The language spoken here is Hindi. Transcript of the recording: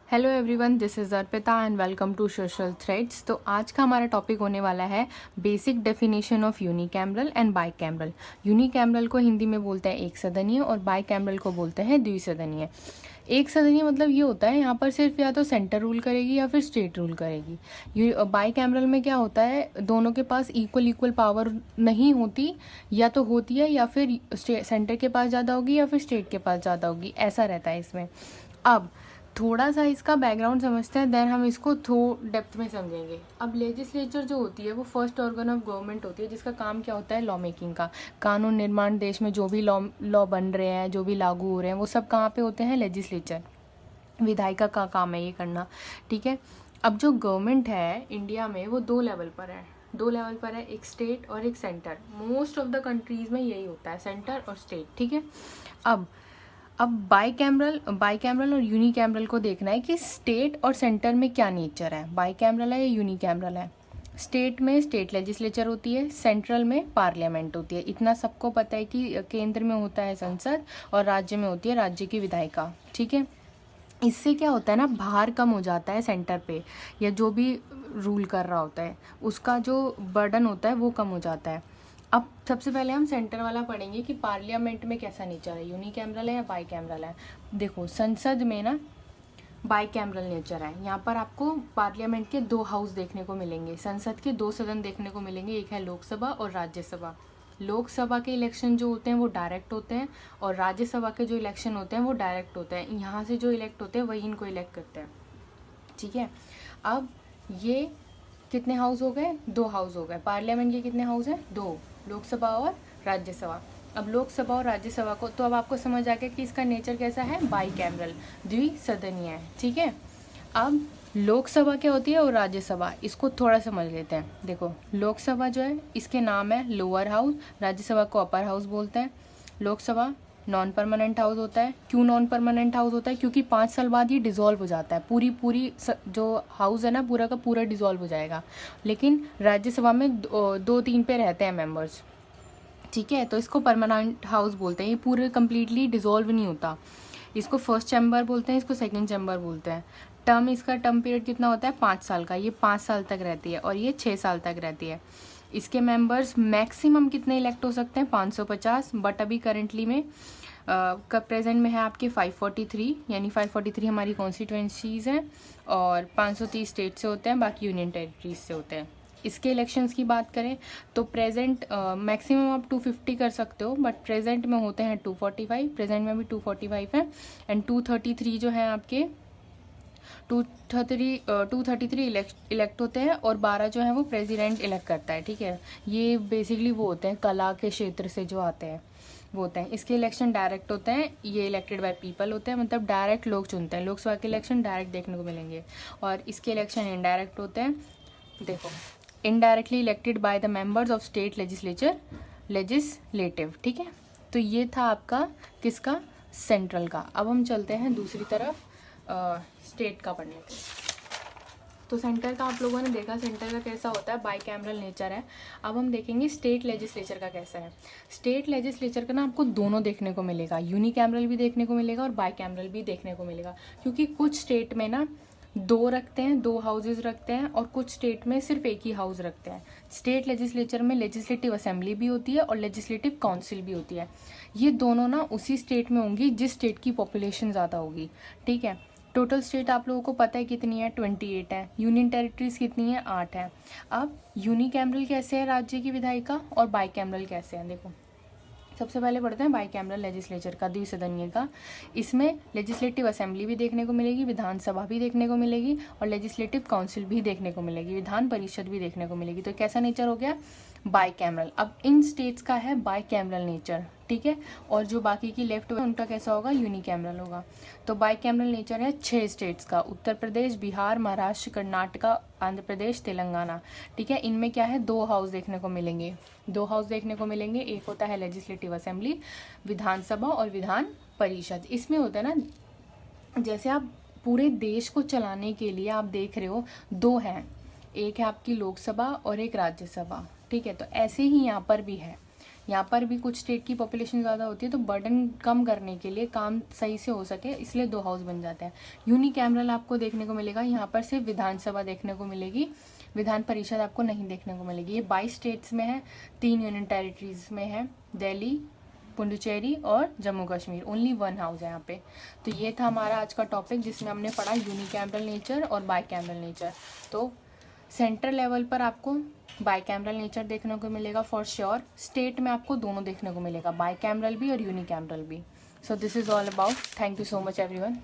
Hello everyone, this is Arpita and welcome to social threads. तो आज का हमारा टॉपिक होने वाला है basic definition of unicameral and bicameral. Unicameral को हिंदी में बोलते हैं एक सदनीय और बाइकैमरल को बोलते हैं द्विसदनीय। एक सदनीय मतलब ये होता है यहाँ पर सिर्फ या तो सेंटर रूल करेगी या फिर स्टेट रूल करेगी। बाइकैमरल में क्या होता है, दोनों के पास इक्वल पावर नहीं होती, या तो होती है या फिर सेंटर के पास ज़्यादा होगी या फिर स्टेट के पास ज़्यादा होगी, ऐसा रहता है इसमें। अब थोड़ा सा इसका बैकग्राउंड समझते हैं, देन हम इसको डेप्थ में समझेंगे। अब लेजिस्लेचर जो होती है वो फर्स्ट ऑर्गन ऑफ गवर्नमेंट होती है, जिसका काम क्या होता है, लॉ मेकिंग का। कानून निर्माण, देश में जो भी लॉ बन रहे हैं, जो भी लागू हो रहे हैं, वो सब कहाँ पे होते हैं, लेजिस्लेचर, विधायिका का काम है ये करना। ठीक है। अब जो गवर्नमेंट है इंडिया में वो दो लेवल पर है, एक स्टेट और एक centre. Most of the countries में यही होता है, सेंटर और स्टेट। ठीक है। अब बाइकैमरल और यूनिकैमरल को देखना है कि स्टेट और सेंटर में क्या नेचर है, बाइकैमरल है या यूनिकैमरल है। स्टेट में स्टेट लेजिस्लेचर होती है, सेंट्रल में पार्लियामेंट होती है। इतना सबको पता है कि केंद्र में होता है संसद और राज्य में होती है राज्य की विधायिका। ठीक है। इससे क्या होता है ना, भार कम हो जाता है सेंटर पे, या जो भी रूल कर रहा होता है उसका जो बर्डन होता है वो कम हो जाता है। अब सबसे पहले हम सेंटर वाला पढ़ेंगे कि पार्लियामेंट में कैसा नेचर है, यूनिकैमरल है या बाइकैमरल है। देखो, संसद में ना बाइकैमरल नेचर है। यहाँ पर आपको पार्लियामेंट के दो हाउस देखने को मिलेंगे, संसद के दो सदन देखने को मिलेंगे, एक है लोकसभा और राज्यसभा। लोकसभा के इलेक्शन जो होते हैं वो डायरेक्ट होते हैं, और राज्यसभा के जो इलेक्शन होते हैं वो डायरेक्ट होते हैं। यहाँ से जो इलेक्ट होते हैं वही इनको इलेक्ट करते हैं। ठीक है। अब ये कितने हाउस हो गए, दो हाउस हो गए। पार्लियामेंट के कितने हाउस हैं, दो, लोकसभा और राज्यसभा। अब लोकसभा और राज्यसभा को तो अब आपको समझ आ गया कि इसका नेचर कैसा है, बाइकैमरल, द्विसदनीय है। ठीक है। अब लोकसभा क्या होती है और राज्यसभा, इसको थोड़ा समझ लेते हैं। देखो, लोकसभा जो है इसके नाम है लोअर हाउस, राज्यसभा को अपर हाउस बोलते हैं। लोकसभा नॉन परमानेंट हाउस होता है। क्यों नॉन परमानेंट हाउस होता है, क्योंकि 5 साल बाद ये डिसॉल्व हो जाता है, पूरी जो हाउस है ना पूरा का पूरा डिसॉल्व हो जाएगा। लेकिन राज्यसभा में 2-3 पे रहते हैं मेंबर्स। ठीक है। तो इसको परमानेंट हाउस बोलते हैं, ये पूरे कम्प्लीटली डिसॉल्व नहीं होता। इसको फर्स्ट चैम्बर बोलते हैं, इसको सेकंड चैम्बर बोलते हैं। इसका टर्म पीरियड कितना होता है, 5 साल का। ये 5 साल तक रहती है और ये 6 साल तक रहती है। इसके मेंबर्स मैक्सिमम कितने इलेक्ट हो सकते हैं, 550, बट अभी करेंटली में कब प्रेजेंट में है आपके 543, यानी 543 हमारी कॉन्स्टिट्यूएंसीज हैं, और 530 स्टेट से होते हैं, बाकी यूनियन टेरिटरीज से होते हैं। इसके इलेक्शंस की बात करें तो प्रेजेंट मैक्सिमम आप 250 कर सकते हो, बट प्रेजेंट में होते हैं 245, प्रेजेंट में भी 245 है। एंड 233 जो है आपके 233 इलेक्ट होते हैं, और 12 जो है वो प्रेसिडेंट इलेक्ट करता है। ठीक है। ये बेसिकली वो होते हैं कला के क्षेत्र से जो आते हैं वो होते हैं। इसके इलेक्शन डायरेक्ट होते हैं, ये इलेक्टेड बाय पीपल होते हैं, मतलब डायरेक्ट लोग चुनते हैं। लोकसभा के इलेक्शन डायरेक्ट देखने को मिलेंगे, और इसके इलेक्शन इनडायरेक्ट होते हैं। देखो, indirectly elected by the members of state legislative. ठीक है। तो ये था आपका किसका, सेंट्रल का। अब हम चलते हैं दूसरी तरफ, स्टेट का पढ़ने के। तो सेंटर का आप लोगों ने देखा, सेंटर का कैसा होता है, बाइकैमरल नेचर है। अब हम देखेंगे स्टेट लेजिस्लेचर का कैसा है। स्टेट लेजिस्लेचर का ना आपको दोनों देखने को मिलेगा, यूनिकैमरल भी देखने को मिलेगा और बाइकैमरल भी देखने को मिलेगा। क्योंकि कुछ स्टेट में ना दो रखते हैं, दो हाउसेज रखते हैं, और कुछ स्टेट में सिर्फ एक ही हाउस रखते हैं। स्टेट लेजिस्लेचर में लेजिस्लेटिव असेंबली भी होती है और लेजिस्लेटिव काउंसिल भी होती है। ये दोनों ना उसी स्टेट में होंगी जिस स्टेट की पॉपुलेशन ज़्यादा होगी। ठीक है। टोटल स्टेट आप लोगों को पता है कितनी है, 28 है। यूनियन टेरिटरीज कितनी है, 8 है। अब यूनिकैमरल कैसे है राज्य की विधायिका, और बाइकैमरल कैसे है, देखो सबसे पहले पढ़ते हैं बाइकैमरल लेजिस्लेचर का, द्विसदनीय का। इसमें लेजिस्लेटिव असेंबली भी देखने को मिलेगी, विधानसभा भी देखने को मिलेगी, और लेजिस्लेटिव काउंसिल भी देखने को मिलेगी, विधान परिषद भी देखने को मिलेगी। तो कैसा नेचर हो गया, बाइकैमरल। अब इन स्टेट्स का है बाइकैमरल नेचर। ठीक है। और जो बाकी की लेफ्ट है उनका कैसा होगा, यूनिकैमरल होगा। तो बाइकैमरल नेचर है 6 स्टेट्स का, उत्तर प्रदेश, बिहार, महाराष्ट्र, कर्नाटका, आंध्र प्रदेश, तेलंगाना। ठीक है। इनमें क्या है, दो हाउस देखने को मिलेंगे, एक होता है लेजिस्लेटिव असेंबली, विधानसभा और विधान परिषद। इसमें होता है ना, जैसे आप पूरे देश को चलाने के लिए आप देख रहे हो दो हैं, एक है आपकी लोकसभा और एक राज्यसभा। ठीक है। तो ऐसे ही यहाँ पर भी है, यहाँ पर भी कुछ स्टेट की पॉपुलेशन ज़्यादा होती है, तो बर्डन कम करने के लिए, काम सही से हो सके, इसलिए 2 हाउस बन जाते हैं। यूनिकैमरल आपको देखने को मिलेगा यहाँ पर सिर्फ विधानसभा देखने को मिलेगी, विधान परिषद आपको नहीं देखने को मिलेगी। ये 22 स्टेट्स में है, 3 यूनियन टेरिटरीज में है, दिल्ली, पुडुचेरी और जम्मू कश्मीर। ओनली 1 हाउस है यहाँ पे। तो ये था हमारा आज का टॉपिक, जिसमें हमने पढ़ा यूनिकैमरल नेचर और बाइकैमरल नेचर। तो सेंट्रल लेवल पर आपको बाइकैमरल नेचर देखने को मिलेगा फॉर श्योर, स्टेट में आपको दोनों देखने को मिलेगा, बाइकैमरल भी और यूनिकैमरल भी। So this is all about, thank you so much everyone.